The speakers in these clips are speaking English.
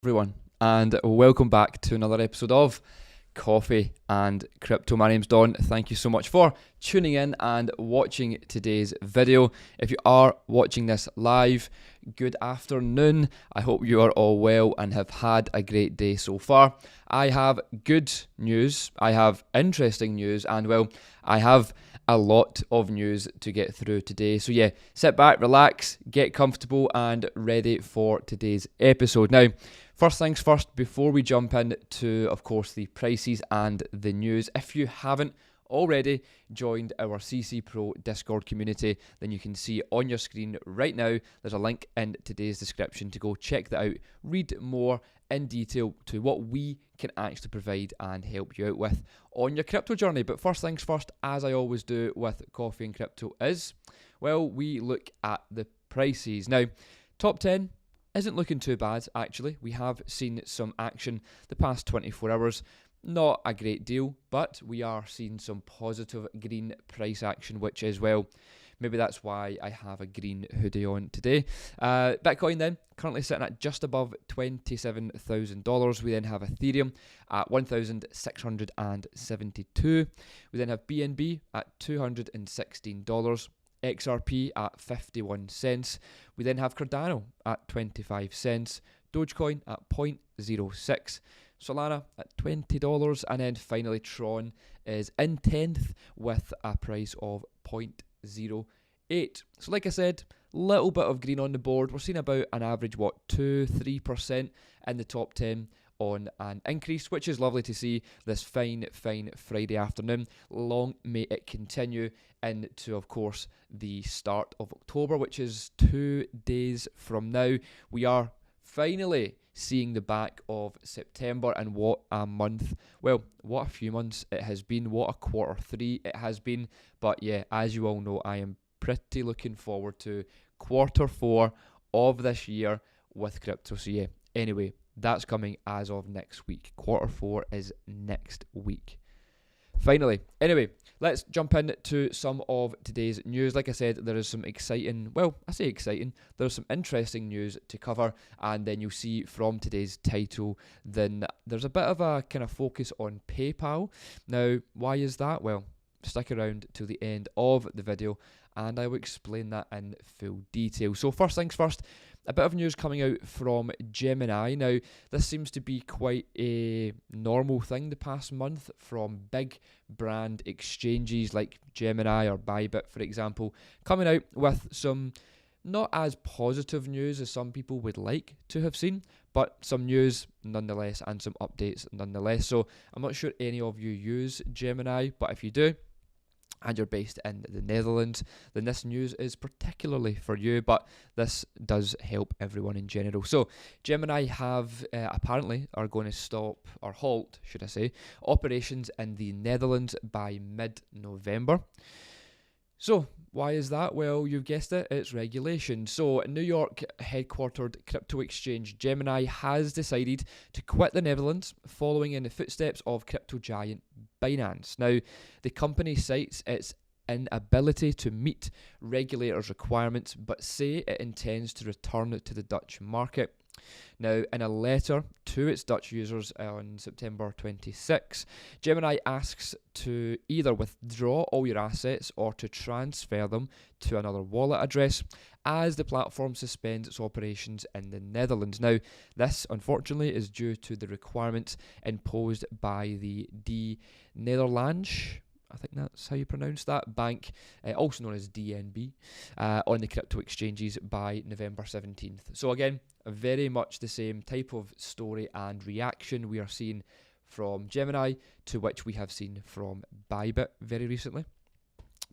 Everyone, and welcome back to another episode of Coffee and Crypto. My name's Don. Thank you so much for tuning in and watching today's video. If you are watching this live, good afternoon. I hope you are all well and have had a great day so far. I have good news, I have interesting news, and well, I have a lot of news to get through today. So yeah, sit back, relax, get comfortable and ready for today's episode. Now, first things first, before we jump into, of course, the prices and the news, if you haven't already joined our CC Pro Discord community, then you can see on your screen right now, there's a link in today's description to go check that out, read more in detail to what we can actually provide and help you out with on your crypto journey. But first things first, as I always do with Coffee and Crypto is, well, we look at the prices. Now, top 10 isn't looking too bad, actually. We have seen some action the past 24 hours. Not a great deal, but we are seeing some positive green price action, which is, well, maybe that's why I have a green hoodie on today. Bitcoin then, currently sitting at just above $27,000. We then have Ethereum at $1,672. We then have BNB at $216. XRP at 51 cents. We then have Cardano at 25 cents. Dogecoin at 0.06. Solana at $20. And then finally Tron is in 10th with a price of 0.08. So like I said, little bit of green on the board. We're seeing about an average, 2-3% in the top 10 on an increase, which is lovely to see this fine Friday afternoon. Long may it continue into, of course, the start of October, which is 2 days from now. We are finally seeing the back of September, and what a month. Well, what a few months it has been. What a quarter three it has been. But yeah, as you all know, I am pretty looking forward to quarter four of this year with crypto. So yeah, anyway, that's coming as of next week. Quarter four is next week. Finally, anyway, let's jump into some of today's news. Like I said, there is some exciting, well, I say exciting, there's some interesting news to cover, and then you'll see from today's title, then there's a bit of a kind of focus on PayPal. Now, why is that? Well, stick around till the end of the video, and I will explain that in full detail. So first things first, a bit of news coming out from Gemini. Now, this seems to be quite a normal thing the past month from big brand exchanges like Gemini or BYBIT, for example, coming out with some not as positive news as some people would like to have seen, but some news nonetheless and some updates nonetheless. So I'm not sure any of you use Gemini, but if you do, and you're based in the Netherlands, then this news is particularly for you, but this does help everyone in general. So Gemini have apparently are going to stop, or halt, should I say, operations in the Netherlands by mid-November. So why is that? Well, you've guessed it, it's regulation. So New York headquartered crypto exchange Gemini has decided to quit the Netherlands following in the footsteps of crypto giant Binance. Now, the company cites its inability to meet regulators' requirements, but say it intends to return to the Dutch market. Now, in a letter to its Dutch users on September 26, Gemini asks to either withdraw all your assets or to transfer them to another wallet address as the platform suspends its operations in the Netherlands. Now, this, unfortunately, is due to the requirements imposed by the Nederlands, I think that's how you pronounce that, bank, also known as DNB, on the crypto exchanges by November 17th. So again, very much the same type of story and reaction we are seeing from Gemini, to which we have seen from BYBIT very recently.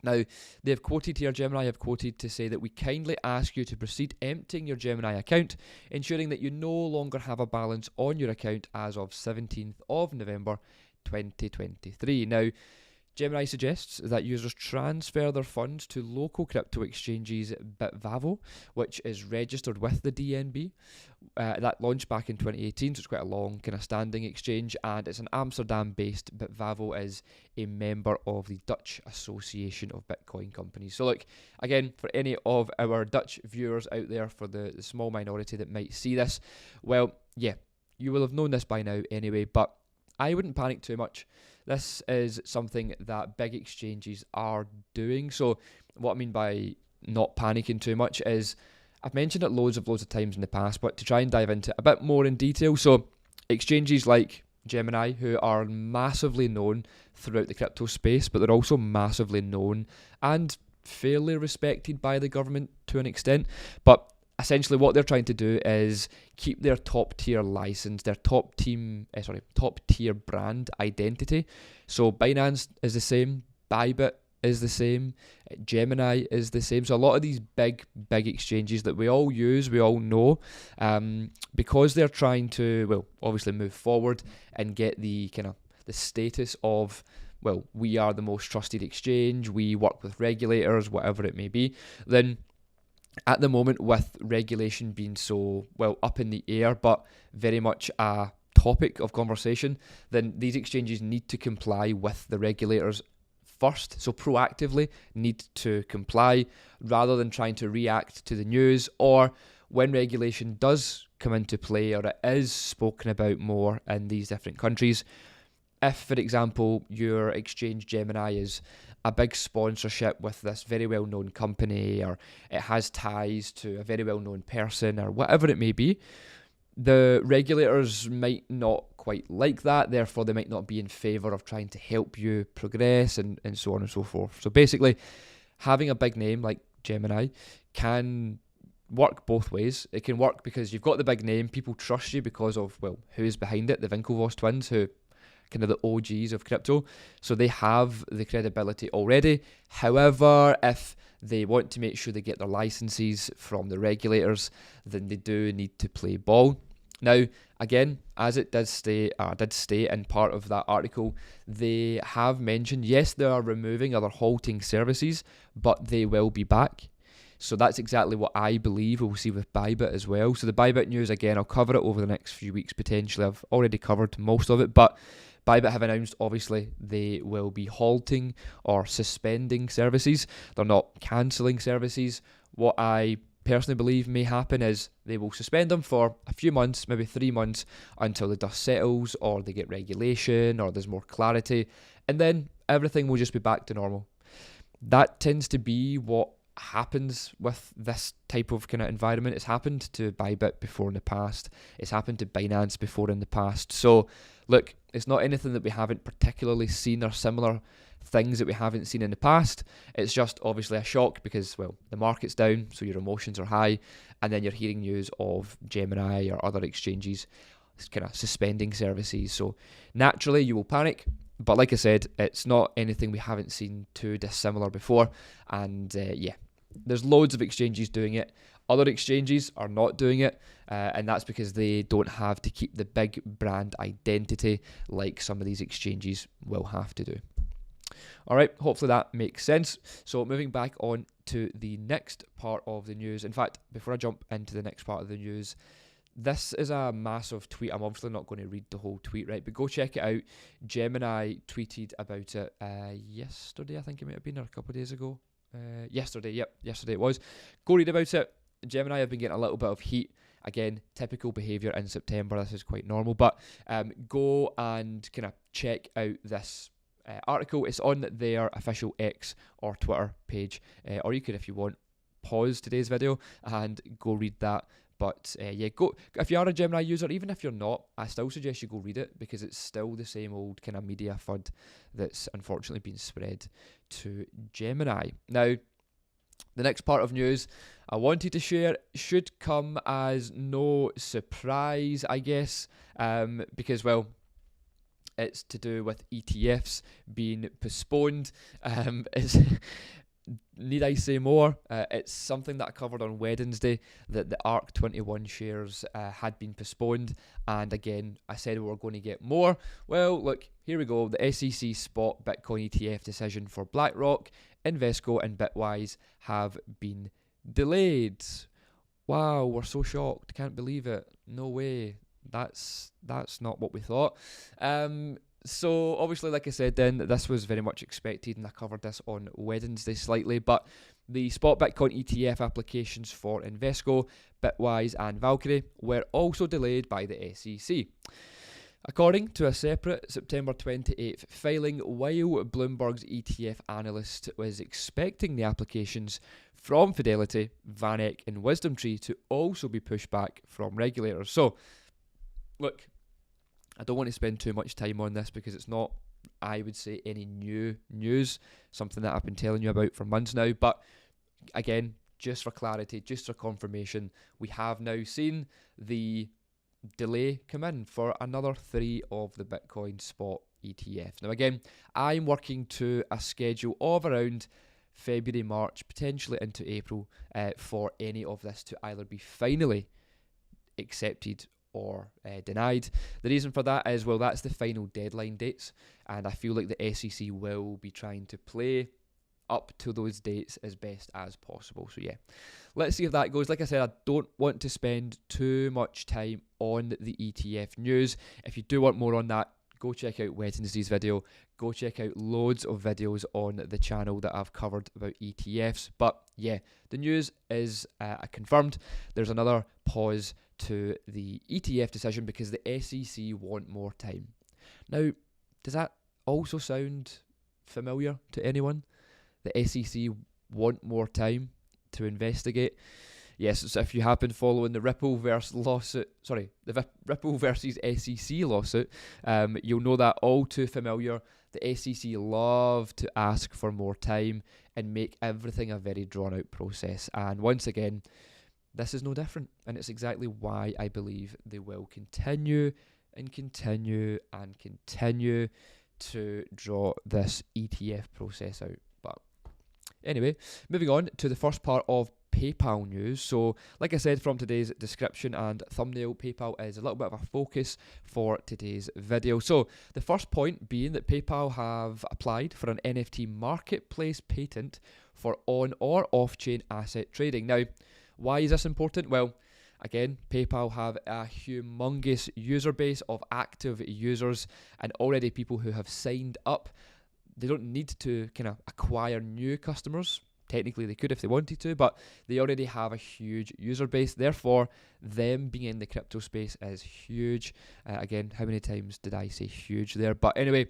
Now, they've quoted here, Gemini have quoted to say that we kindly ask you to proceed emptying your Gemini account, ensuring that you no longer have a balance on your account as of 17th of November 2023. Now, Gemini suggests that users transfer their funds to local crypto exchanges BitVavo, which is registered with the DNB. That launched back in 2018, so it's quite a long kind of standing exchange, and it's an Amsterdam-based. BitVavo is a member of the Dutch Association of Bitcoin Companies. So look, again, for any of our Dutch viewers out there, for the small minority that might see this, well, yeah, You will have known this by now anyway, but I wouldn't panic too much. This is something that big exchanges are doing. So what I mean by not panicking too much is, I've mentioned it loads of times in the past, but to try and dive into it a bit more in detail. So exchanges like Gemini, who are massively known throughout the crypto space, but they're also massively known and fairly respected by the government to an extent. But essentially what they're trying to do is keep their top tier license, their top tier brand identity. So Binance is the same, BYBIT is the same, Gemini is the same. So a lot of these big exchanges that we all use, we all know, because they're trying to, well, obviously move forward and get the kind of the status of, well, we are the most trusted exchange, we work with regulators, whatever it may be, then at the moment, with regulation being so, well, up in the air, but very much a topic of conversation, then these exchanges need to comply with the regulators first. So proactively need to comply rather than trying to react to the news, or when regulation does come into play or it is spoken about more in these different countries. If, for example, your exchange Gemini is a big sponsorship with this very well-known company, or it has ties to a very well-known person, or whatever it may be, the regulators might not quite like that, therefore they might not be in favour of trying to help you progress, and so on and so forth. So basically, having a big name like Gemini can work both ways. It can work because you've got the big name, people trust you because of, well, who's behind it, the Winklevoss twins, who kind of the OGs of crypto, so they have the credibility already. However, if they want to make sure they get their licenses from the regulators, then they do need to play ball. Now, again, as it did state in part of that article, they have mentioned, yes, they are removing other halting services, but they will be back. So that's exactly what I believe we'll see with BYBIT as well. So the BYBIT news, again, I'll cover it over the next few weeks potentially. I've already covered most of it, but BYBIT have announced, obviously, they will be halting or suspending services. They're not cancelling services. What I personally believe may happen is they will suspend them for a few months, maybe 3 months, until the dust settles, or they get regulation, or there's more clarity, and then everything will just be back to normal. That tends to be what happens with this type of kind of environment. It's happened to BYBIT before in the past. It's happened to Binance before in the past. So look, it's not anything that we haven't particularly seen, or similar things that we haven't seen in the past. It's just obviously a shock because, well, the market's down, so your emotions are high, and then you're hearing news of Gemini or other exchanges kind of suspending services. So naturally you will panic. But like I said, it's not anything we haven't seen too dissimilar before. And yeah, there's loads of exchanges doing it. Other exchanges are not doing it, and that's because they don't have to keep the big brand identity like some of these exchanges will have to do. All right, hopefully that makes sense. So moving back on to the next part of the news. In fact, before I jump into the next part of the news, this is a massive tweet. I'm obviously not going to read the whole tweet, right? But go check it out. Gemini tweeted about it yesterday, I think it might have been, or a couple of days ago. Yesterday it was. Go read about it. Gemini have been getting a little bit of heat. Again, typical behaviour in September. This is quite normal. But go and kind of check out this article. It's on their official X or Twitter page. Or you could, if you want, pause today's video and go read that. But yeah, go if you are a Gemini user, even if you're not, I still suggest you go read it, because it's still the same old kind of media FUD that's unfortunately been spread to Gemini. Now, the next part of news I wanted to share should come as no surprise, I guess, because, well, it's to do with ETFs being postponed. Need I say more? It's something that I covered on Wednesday, that the ARC21 shares had been postponed, and again, I said we were going to get more. Well, look, here we go. The SEC spot Bitcoin ETF decision for BlackRock, Invesco and Bitwise have been delayed. Wow, we're so shocked. Can't believe it. No way. That's not what we thought. So obviously, like I said then, this was very much expected, and I covered this on Wednesday slightly, but The spot Bitcoin ETF applications for Invesco, Bitwise and Valkyrie were also delayed by the SEC. According to a separate September 28th filing, while Bloomberg's ETF analyst was expecting the applications from Fidelity, VanEck and WisdomTree to also be pushed back from regulators. So, look, I don't want to spend too much time on this because it's not, I would say, any new news, something that I've been telling you about for months now. But again, just for clarity, just for confirmation, we have now seen the delay come in for another 3 of the Bitcoin spot ETFs. Now again, I'm working to a schedule of around February, March, potentially into April for any of this to either be finally accepted or denied. The reason for that is, well, that's the final deadline dates, and I feel like the SEC will be trying to play up to those dates as best as possible. So yeah, let's see if that goes. Like I said, I don't want to spend too much time on the ETF news. If you do want more on that, go check out Wednesday's video. Go check out loads of videos on the channel that I've covered about ETFs. But yeah, the news is confirmed. There's another pause to the ETF decision because the SEC want more time. Now, does that also sound familiar to anyone? The SEC want more time to investigate. Yes, so if you have been following the Ripple versus Ripple versus SEC lawsuit, you'll know that all too familiar. The SEC love to ask for more time and make everything a very drawn out process. And once again, this is no different. And it's exactly why I believe they will continue and continue and continue to draw this ETF process out. But anyway, moving on to the first part of PayPal news. So, like I said from today's description and thumbnail, PayPal is a little bit of a focus for today's video. So, the first point being that PayPal have applied for an NFT marketplace patent for on or off-chain asset trading. Now, why is this important? Well, again, PayPal have a humongous user base of active users and already people who have signed up. They don't need to kind of acquire new customers. Technically, they could if they wanted to, but they already have a huge user base. Therefore, them being in the crypto space is huge. Again, how many times did I say huge there? But anyway,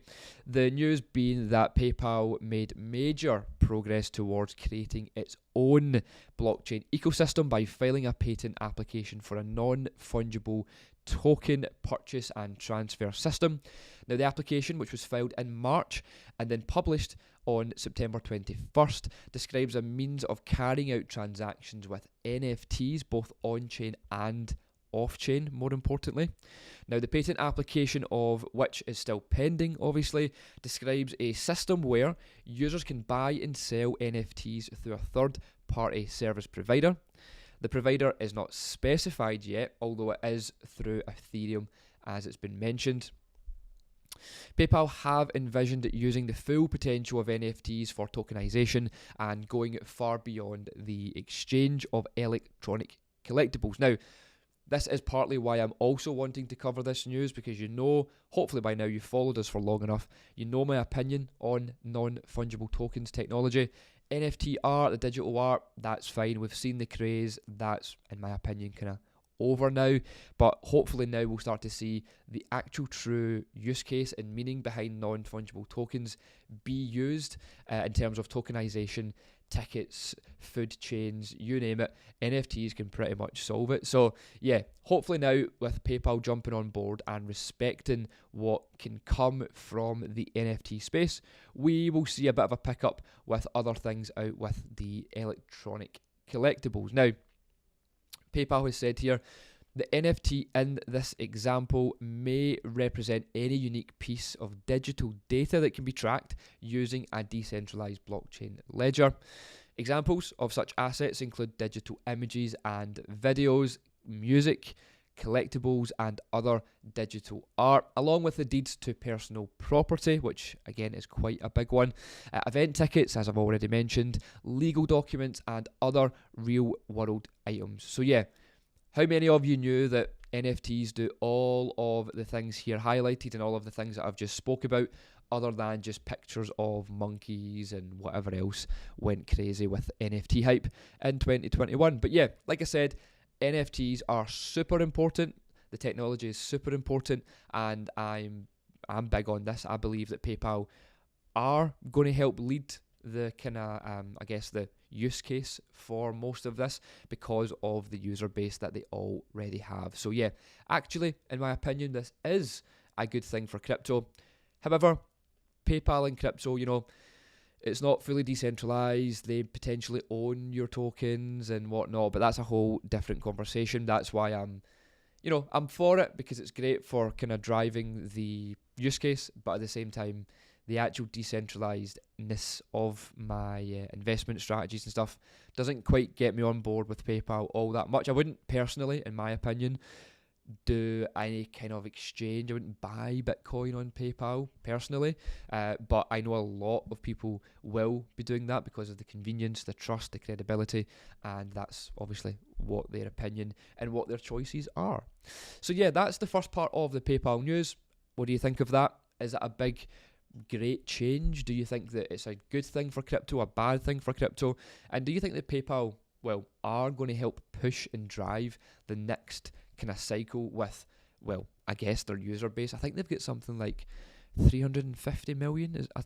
the news being that PayPal made major progress towards creating its own blockchain ecosystem by filing a patent application for a non-fungible token purchase and transfer system. Now, the application, which was filed in March and then published on September 21st, describes a means of carrying out transactions with NFTs, both on-chain and off-chain, more importantly. Now, the patent application, of which is still pending, obviously, describes a system where users can buy and sell NFTs through a third-party service provider. The provider is not specified yet, although it is through Ethereum, as it's been mentioned. PayPal have envisioned using the full potential of NFTs for tokenization and going far beyond the exchange of electronic collectibles. Now, this is partly why I'm also wanting to cover this news, because you know, hopefully by now you've followed us for long enough, you know my opinion on non-fungible tokens technology. NFT art, the digital art, that's fine. We've seen the craze. That's, in my opinion, kind of over now. But hopefully now we'll start to see the actual true use case and meaning behind non-fungible tokens be used in terms of tokenization, tickets, food chains, you name it. NFTs can pretty much solve it. So yeah, hopefully now with PayPal jumping on board and respecting what can come from the NFT space, we will see a bit of a pickup with other things out with the electronic collectibles. Now, PayPal has said here, the NFT in this example may represent any unique piece of digital data that can be tracked using a decentralized blockchain ledger. Examples of such assets include digital images and videos, music, collectibles, and other digital art, along with the deeds to personal property, which again is quite a big one, event tickets, as I've already mentioned, legal documents, and other real-world items. So yeah, how many of you knew that NFTs do all of the things here highlighted and all of the things that I've just spoke about, other than just pictures of monkeys and whatever else went crazy with NFT hype in 2021. But yeah, like I said, NFTs are super important. The technology is super important, and I'm big on this. I believe that PayPal are going to help lead the kind of, I guess, the use case for most of this because of the user base that they already have. So yeah, actually, in my opinion, this is a good thing for crypto. However, PayPal and crypto, it's not fully decentralized. They potentially own your tokens and whatnot, but that's a whole different conversation. That's why I'm for it, because it's great for kind of driving the use case, but at the same time, the actual decentralizedness of my investment strategies and stuff doesn't quite get me on board with PayPal all that much. I wouldn't personally, in my opinion, do any kind of exchange. I wouldn't buy Bitcoin on PayPal personally, but I know a lot of people will be doing that because of the convenience, the trust, the credibility, and that's obviously what their opinion and what their choices are. So yeah, that's the first part of the PayPal news. What do you think of that? Is it a big, great change? Do you think that it's a good thing for crypto, a bad thing for crypto? And do you think that PayPal, are going to help push and drive the next kind of cycle with, I guess, their user base? I think they've got something like 350 million. I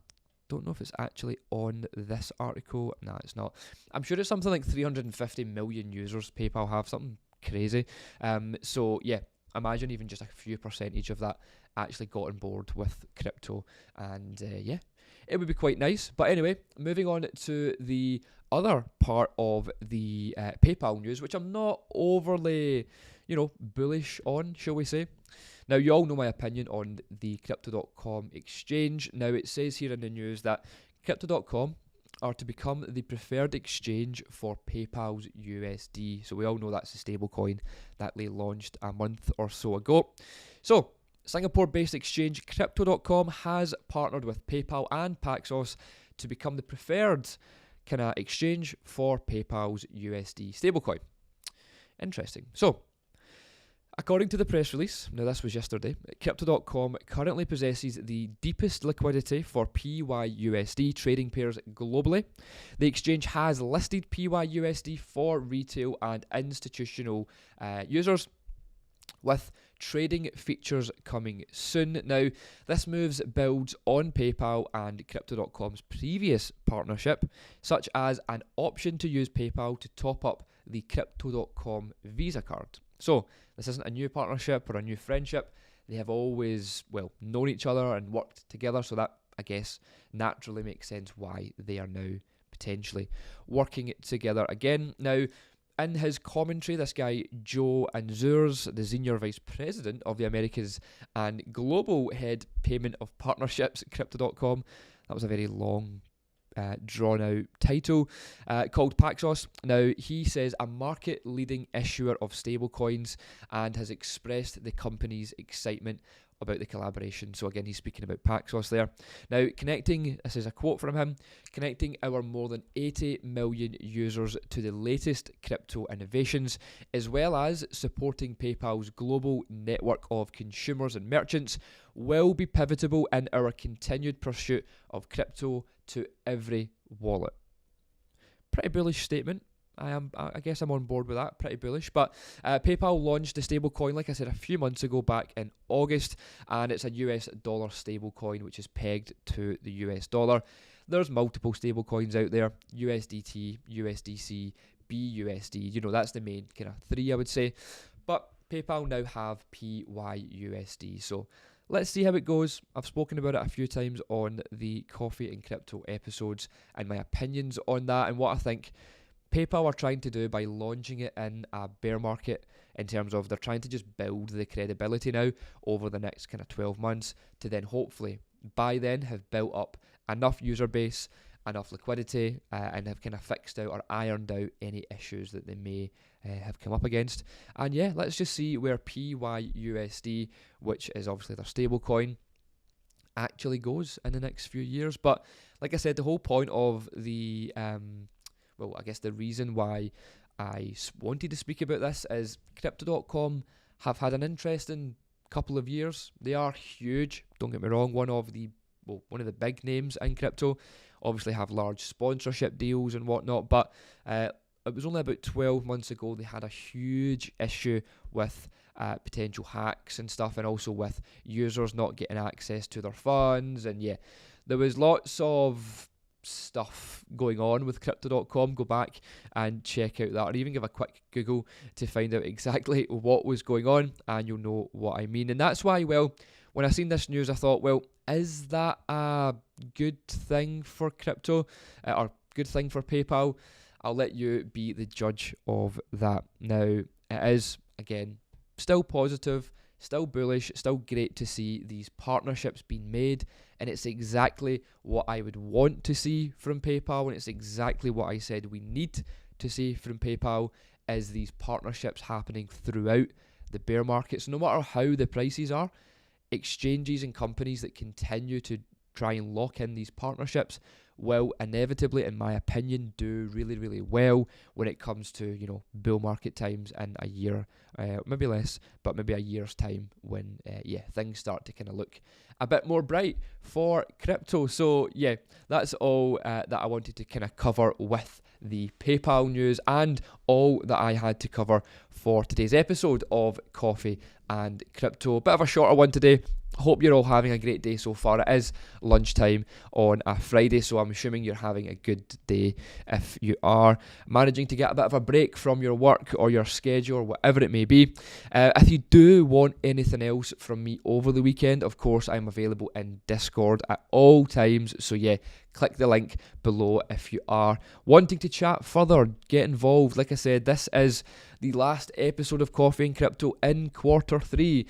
don't know if it's actually on this article. No, it's not. I'm sure it's something like 350 million users PayPal have, something crazy. So yeah, imagine even just a few percentage of that actually got on board with crypto, and yeah, it would be quite nice. But anyway, moving on to the other part of the PayPal news, which I'm not overly bullish on, shall we say. Now, you all know my opinion on the Crypto.com exchange. Now, it says here in the news that Crypto.com are to become the preferred exchange for PayPal's USD. So we all know that's a stable coin that they launched a month or so ago. So, Singapore-based exchange Crypto.com has partnered with PayPal and Paxos to become the preferred kind of exchange for PayPal's USD stablecoin. Interesting. So, according to the press release, now this was yesterday, Crypto.com currently possesses the deepest liquidity for PYUSD trading pairs globally. The exchange has listed PYUSD for retail and institutional users, with trading features coming soon. Now, this moves builds on PayPal and Crypto.com's previous partnership, such as an option to use PayPal to top up the Crypto.com Visa card. So, this isn't a new partnership or a new friendship. They have always, known each other and worked together, so that, I guess, naturally makes sense why they are now potentially working together again. Now, in his commentary, this guy, Joe Anzures, the Senior Vice President of the Americas and Global Head Payment of Partnerships at Crypto.com, that was a very long, drawn-out title, called Paxos. Now, he says a market-leading issuer of stablecoins and has expressed the company's excitement about the collaboration. So again, he's speaking about Paxos there. Now, this is a quote from him, connecting our more than 80 million users to the latest crypto innovations, as well as supporting PayPal's global network of consumers and merchants, will be pivotal in our continued pursuit of crypto to every wallet. Pretty bullish statement. I guess I'm on board with that, pretty bullish. But PayPal launched the stablecoin, like I said, a few months ago back in August, and it's a US dollar stablecoin which is pegged to the US dollar. There's multiple stablecoins out there: USDT, USDC, BUSD. That's the main kind of three, I would say. But PayPal now have PYUSD. So let's see how it goes. I've spoken about it a few times on the Coffee and Crypto episodes and my opinions on that and what I think PayPal are trying to do by launching it in a bear market, in terms of they're trying to just build the credibility now over the next kind of 12 months to then hopefully by then have built up enough user base, enough liquidity, and have kind of fixed out or ironed out any issues that they may have come up against. And yeah, let's just see where PYUSD, which is obviously their stable coin, actually goes in the next few years. But like I said, the whole point of the I guess the reason why I wanted to speak about this is Crypto.com have had an interesting couple of years. They are huge, don't get me wrong, one of the big names in crypto. Obviously have large sponsorship deals and whatnot, but it was only about 12 months ago they had a huge issue with potential hacks and stuff, and also with users not getting access to their funds. And yeah, there was lots of stuff going on with crypto.com. Go back and check out that, or even give a quick Google to find out exactly what was going on, and you'll know what I mean. And that's why, well, when I seen this news, I thought, well, is that a good thing for crypto, or good thing for PayPal? I'll let you be the judge of that. Now, it is, again, still positive, still bullish, still great to see these partnerships being made, and it's exactly what I would want to see from PayPal, and it's exactly what I said we need to see from PayPal, is these partnerships happening throughout the bear markets. No matter how the prices are, exchanges and companies that continue to try and lock in these partnerships will inevitably, in my opinion, do really, really well when it comes to, you know, bull market times in a year, maybe less, but maybe a year's time, when things start to kind of look a bit more bright for crypto. So yeah, that's all that I wanted to kind of cover with the PayPal news, and all that I had to cover for today's episode of Coffee and Crypto. Bit of a shorter one today. Hope you're all having a great day so far. It is lunchtime on a Friday, so I'm assuming you're having a good day if you are managing to get a bit of a break from your work or your schedule or whatever it may be. If you do want anything else from me over the weekend, of course, I'm available in Discord at all times. So yeah, click the link below if you are wanting to chat further, get involved. Like I said, this is the last episode of Coffee and Crypto in quarter 3.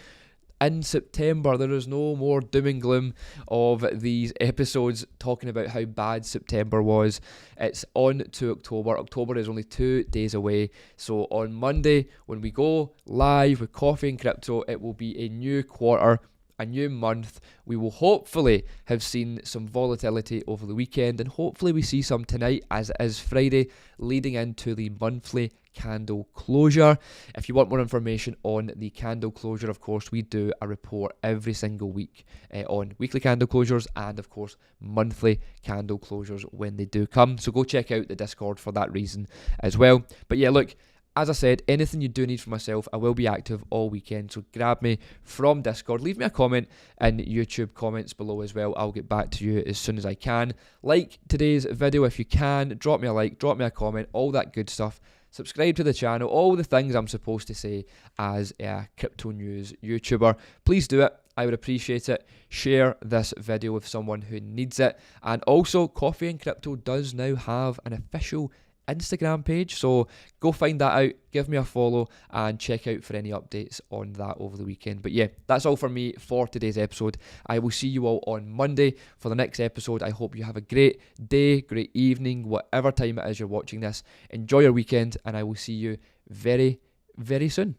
In September, there is no more doom and gloom of these episodes talking about how bad September was. It's on to October. October is only 2 days away. So on Monday, when we go live with Coffee and Crypto, it will be a new quarter, a new month. We will hopefully have seen some volatility over the weekend, and hopefully we see some tonight, as it is Friday, leading into the monthly candle closure. If you want more information on the candle closure, of course, we do a report every single week on weekly candle closures, and of course monthly candle closures when they do come. So go check out the Discord for that reason as well. But yeah, look, as I said, anything you do need from myself, I will be active all weekend. So grab me from Discord. Leave me a comment in YouTube comments below as well. I'll get back to you as soon as I can. Like today's video if you can. Drop me a like, drop me a comment, all that good stuff. Subscribe to the channel, all the things I'm supposed to say as a crypto news YouTuber. Please do it. I would appreciate it. Share this video with someone who needs it. And also, Coffee and Crypto does now have an official Instagram page, so go find that out, give me a follow, and check out for any updates on that over the weekend. But yeah, that's all from me for today's episode. I will see you all on Monday for the next episode. I hope you have a great day, great evening, whatever time it is you're watching this. Enjoy your weekend, and I will see you very, very soon.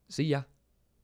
See ya.